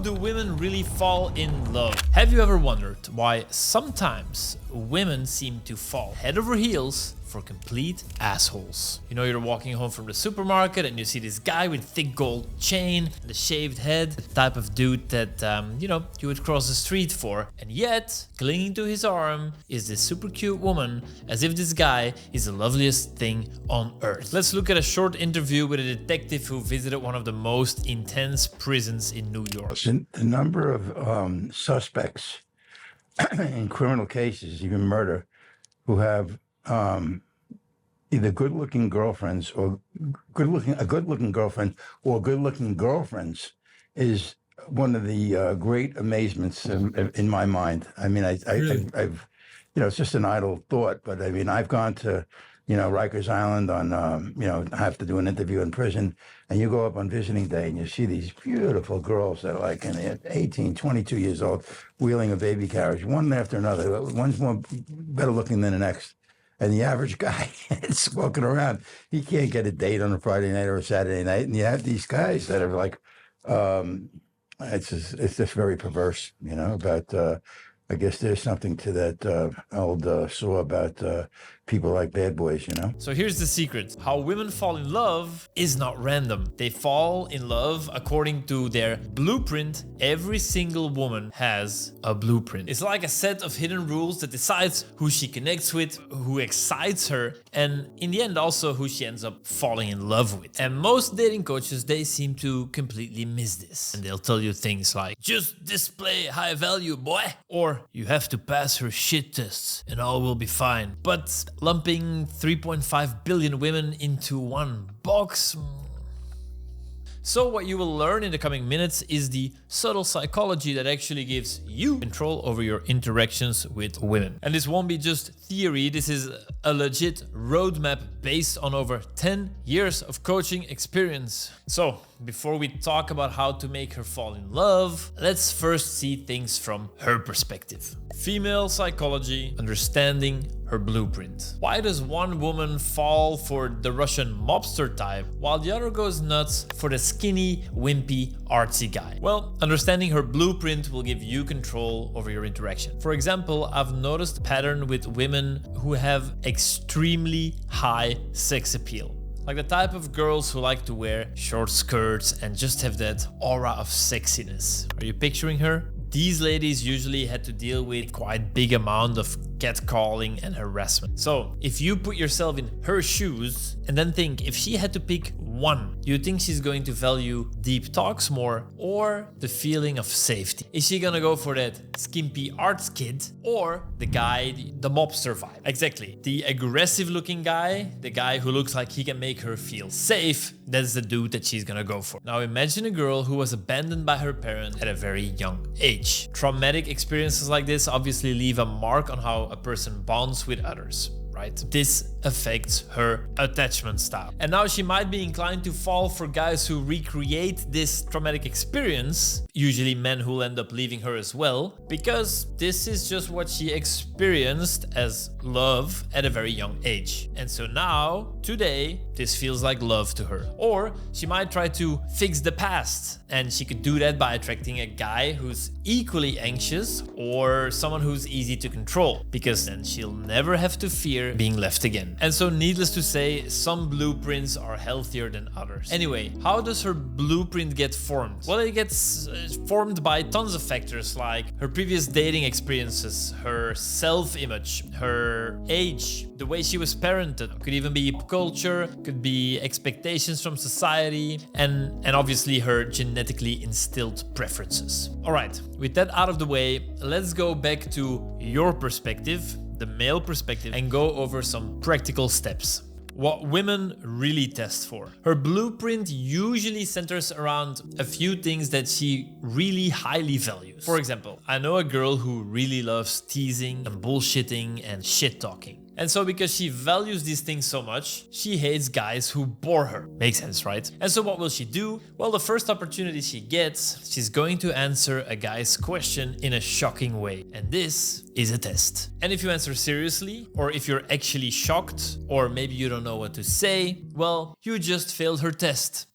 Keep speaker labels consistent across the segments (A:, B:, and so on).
A: do women really fall in love? Have you ever wondered why sometimes women seem to fall head over heels for complete assholes? You know, you're walking home from the supermarket and you see this guy with thick gold chain and a shaved head, the type of dude that, you would cross the street for. And yet, clinging to his arm is this super cute woman, as if this guy is the loveliest thing on earth. Let's look at a short interview with a detective who visited one of the most intense prisons in New York.
B: The number of suspects in criminal cases, even murder, who have either good-looking girlfriends or a good-looking girlfriend or good-looking girlfriends is one of the great amazements in my mind. I mean, I've it's just an idle thought, but I mean, I've gone to, Rikers Island on, I have to do an interview in prison, and you go up on visiting day and you see these beautiful girls that are like 18, 22 years old, wheeling a baby carriage, one after another. One's more better looking than the next. And the average guy is walking around. He can't get a date on a Friday night or a Saturday night. And you have these guys that are like, it's just very perverse, about, I guess there's something to that old saw about people like bad boys,
A: So here's the secret. How women fall in love is not random. They fall in love according to their blueprint. Every single woman has a blueprint. It's like a set of hidden rules that decides who she connects with, who excites her, and in the end also who she ends up falling in love with. And most dating coaches, they seem to completely miss this. And they'll tell you things like, just display high value, boy, or you have to pass her shit tests and all will be fine. But lumping 3.5 billion women into one box. So what you will learn in the coming minutes is the subtle psychology that actually gives you control over your interactions with women. And this won't be just theory, this is a legit roadmap based on over 10 years of coaching experience. So before we talk about how to make her fall in love, let's first see things from her perspective. Female psychology, understanding her blueprint. Why does one woman fall for the Russian mobster type while the other goes nuts for the skinny, wimpy, artsy guy? Well, understanding her blueprint will give you control over your interaction. For example, I've noticed a pattern with women who have extremely high sex appeal. Like the type of girls who like to wear short skirts and just have that aura of sexiness. Are you picturing her? These ladies usually had to deal with quite big amount of catcalling and harassment. So if you put yourself in her shoes and then think if she had to pick one, do you think she's going to value deep talks more or the feeling of safety? Is she gonna go for that skimpy arts kid or the guy, the mobster vibe? Exactly. The aggressive looking guy, the guy who looks like he can make her feel safe, that's the dude that she's gonna go for. Now imagine a girl who was abandoned by her parents at a very young age. Traumatic experiences like this obviously leave a mark on how a person bonds with others. Right? This affects her attachment style. And now she might be inclined to fall for guys who recreate this traumatic experience, usually men who will end up leaving her as well, because this is just what she experienced as love at a very young age. And so now, today, this feels like love to her. Or she might try to fix the past, and she could do that by attracting a guy who's equally anxious or someone who's easy to control, because then she'll never have to fear being left again. And so needless to say, some blueprints are healthier than others. Anyway, how does her blueprint get formed? Well, it gets formed by tons of factors like her previous dating experiences, her self-image, her age, the way she was parented, could even be culture, could be expectations from society, and obviously her genetically instilled preferences. Alright, with that out of the way, let's go back to your perspective, the male perspective, and go over some practical steps. What women really test for. Her blueprint usually centers around a few things that she really highly values. For example, I know a girl who really loves teasing and bullshitting and shit talking. And so because she values these things so much, she hates guys who bore her. Makes sense, right? And so what will she do? Well, the first opportunity she gets, she's going to answer a guy's question in a shocking way. And this is a test. And if you answer seriously, or if you're actually shocked, or maybe you don't know what to say, well, you just failed her test.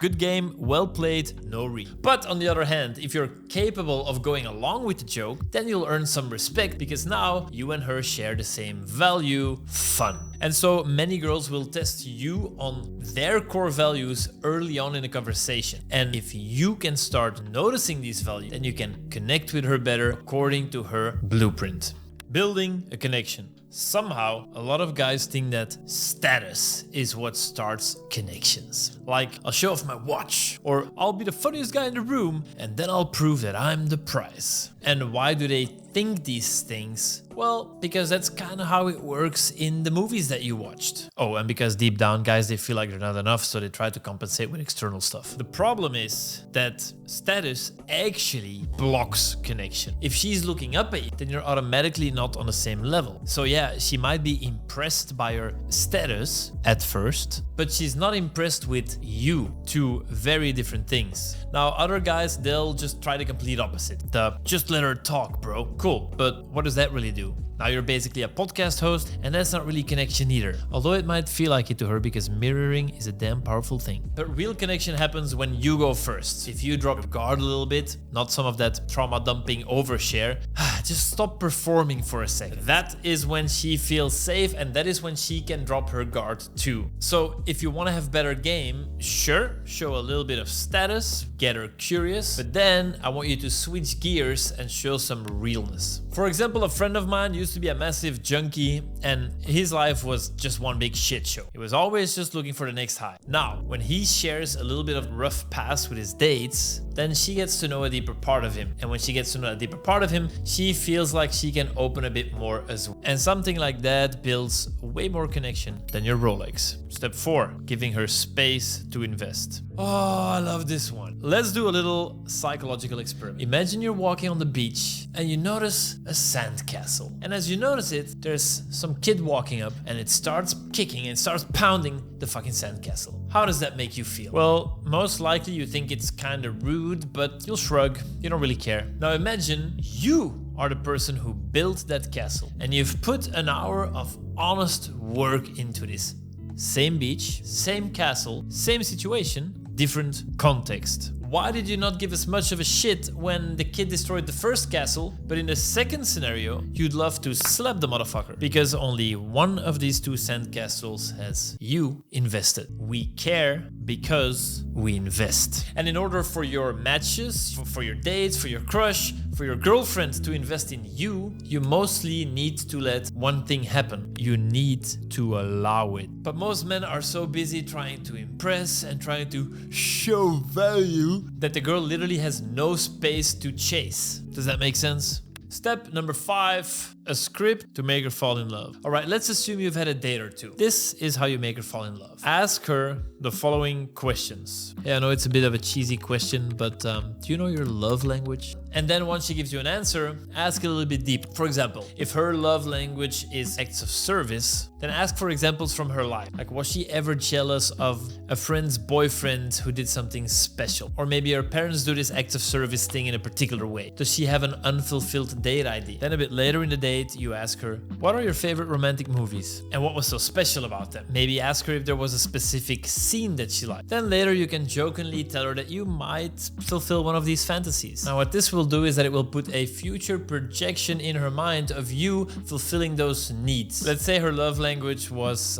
A: Good game, well played, no read. But on the other hand, if you're capable of going along with the joke, then you'll earn some respect because now you and her share the same value, fun. And so many girls will test you on their core values early on in a conversation. And if you can start noticing these values, then you can connect with her better according to her blueprint. Building a connection. Somehow, a lot of guys think that status is what starts connections. Like, I'll show off my watch, or I'll be the funniest guy in the room, and then I'll prove that I'm the prize. And why do they think these things? Well, because that's kind of how it works in the movies that you watched. Oh, and because deep down, guys, they feel like they're not enough, so they try to compensate with external stuff. The problem is that status actually blocks connection. If she's looking up at you, then you're automatically not on the same level. So yeah, she might be impressed by your status at first, but she's not impressed with you. Two very different things. Now, other guys, they'll just try the complete opposite. Just let her talk, bro. Cool, but what does that really do? Now you're basically a podcast host, and that's not really connection either. Although it might feel like it to her because mirroring is a damn powerful thing. But real connection happens when you go first. If you drop your guard a little bit, not some of that trauma dumping overshare, just stop performing for a second. That is when she feels safe, and that is when she can drop her guard too. So if you want to have better game, sure, show a little bit of status, get her curious, but then I want you to switch gears and show some realness. For example, a friend of mine used to be a massive junkie, and his life was just one big shit show. He was always just looking for the next high. Now, when he shares a little bit of rough past with his dates, then she gets to know a deeper part of him. And when she gets to know a deeper part of him, she feels like she can open a bit more as well. And something like that builds way more connection than your Rolex. Step 4, giving her space to invest. Oh, I love this one. Let's do a little psychological experiment. Imagine you're walking on the beach and you notice a sandcastle. And as you notice it, there's some kid walking up and it starts kicking and starts pounding the fucking sandcastle. How does that make you feel? Well, most likely you think it's kind of rude, but you'll shrug. You don't really care. Now imagine you are the person who built that castle and you've put an hour of honest work into this. Same beach, same castle, same situation, different context. Why did you not give as much of a shit when the kid destroyed the first castle, but in the second scenario, you'd love to slap the motherfucker? Because only one of these two sandcastles has you invested. We care because we invest. And in order for your matches, for your dates, for your crush, for your girlfriend to invest in you, you mostly need to let one thing happen. You need to allow it. But most men are so busy trying to impress and trying to show value that the girl literally has no space to chase. Does that make sense? Step number 5, a script to make her fall in love. All right, let's assume you've had a date or two. This is how you make her fall in love. Ask her the following questions. Yeah, I know it's a bit of a cheesy question, but do you know your love language? And then once she gives you an answer, ask a little bit deeper. For example, if her love language is acts of service, then ask for examples from her life. Like, was she ever jealous of a friend's boyfriend who did something special? Or maybe her parents do this acts of service thing in a particular way. Does she have an unfulfilled date ID? Then a bit later in the date, you ask her, what are your favorite romantic movies? And what was so special about them? Maybe ask her if there was a specific scene that she liked. Then later you can jokingly tell her that you might fulfill one of these fantasies. Now what this will do is that it will put a future projection in her mind of you fulfilling those needs. Let's say her love language was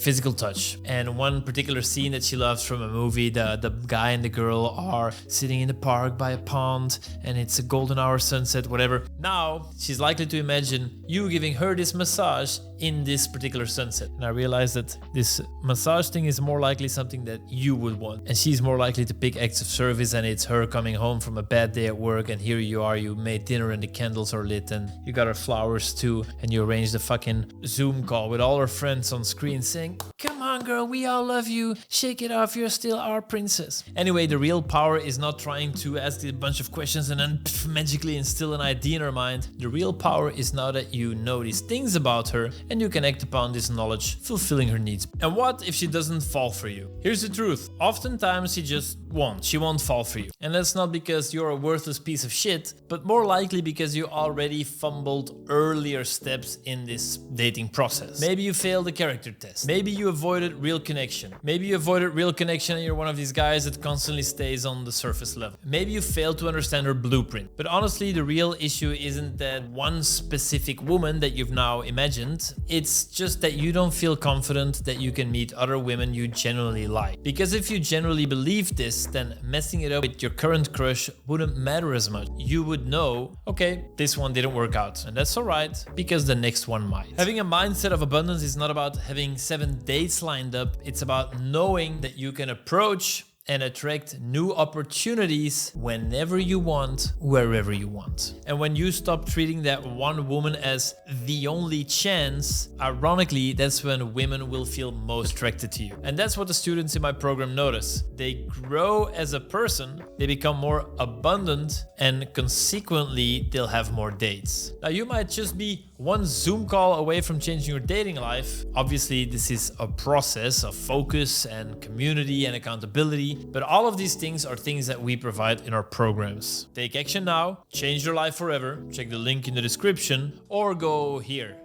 A: physical touch, and one particular scene that she loves from a movie, the guy and the girl are sitting in the park by a pond and it's a golden hour sunset, whatever. Now she's likely to imagine you giving her this massage in this particular sunset. And I realized that this massage thing is more likely something that you would want. And she's more likely to pick acts of service, and it's her coming home from a bad day at work and here you are, you made dinner and the candles are lit and you got her flowers too, and you arranged a fucking Zoom call with all her friends on screen saying, come on girl, we all love you, shake it off, you're still our princess. Anyway, the real power is not trying to ask a bunch of questions and then magically instill an idea in her mind. The real power is now that you know these things about her and you can act upon this knowledge, fulfilling her needs. And what if she doesn't fall for you? Here's the truth. Oftentimes she just won't. She won't fall for you. And that's not because you're a worthless piece of shit, but more likely because you already fumbled earlier steps in this dating process. Maybe you failed the character test. Maybe you avoided real connection. Maybe you avoided real connection and you're one of these guys that constantly stays on the surface level. Maybe you failed to understand her blueprint. But honestly, the real issue isn't that one specific woman that you've now imagined. It's just that you don't feel confident that you can meet other women you genuinely like. Because if you genuinely believe this, then messing it up with your current crush wouldn't matter as much. You would know, okay, this one didn't work out, and that's alright, because the next one might. Having a mindset of abundance is not about having 7 dates lined up, it's about knowing that you can approach and attract new opportunities whenever you want, wherever you want. And when you stop treating that one woman as the only chance, ironically, that's when women will feel most attracted to you. And that's what the students in my program notice. They grow as a person, they become more abundant, and consequently, they'll have more dates. Now, you might just be one Zoom call away from changing your dating life. Obviously, this is a process of focus and community and accountability. But all of these things are things that we provide in our programs. Take action now, change your life forever. Check the link in the description or go here.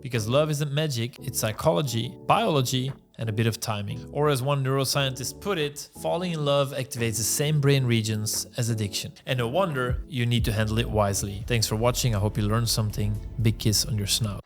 A: Because love isn't magic, it's psychology, biology, and a bit of timing. Or as one neuroscientist put it, falling in love activates the same brain regions as addiction. And no wonder you need to handle it wisely. Thanks for watching. I hope you learned something. Big kiss on your snout.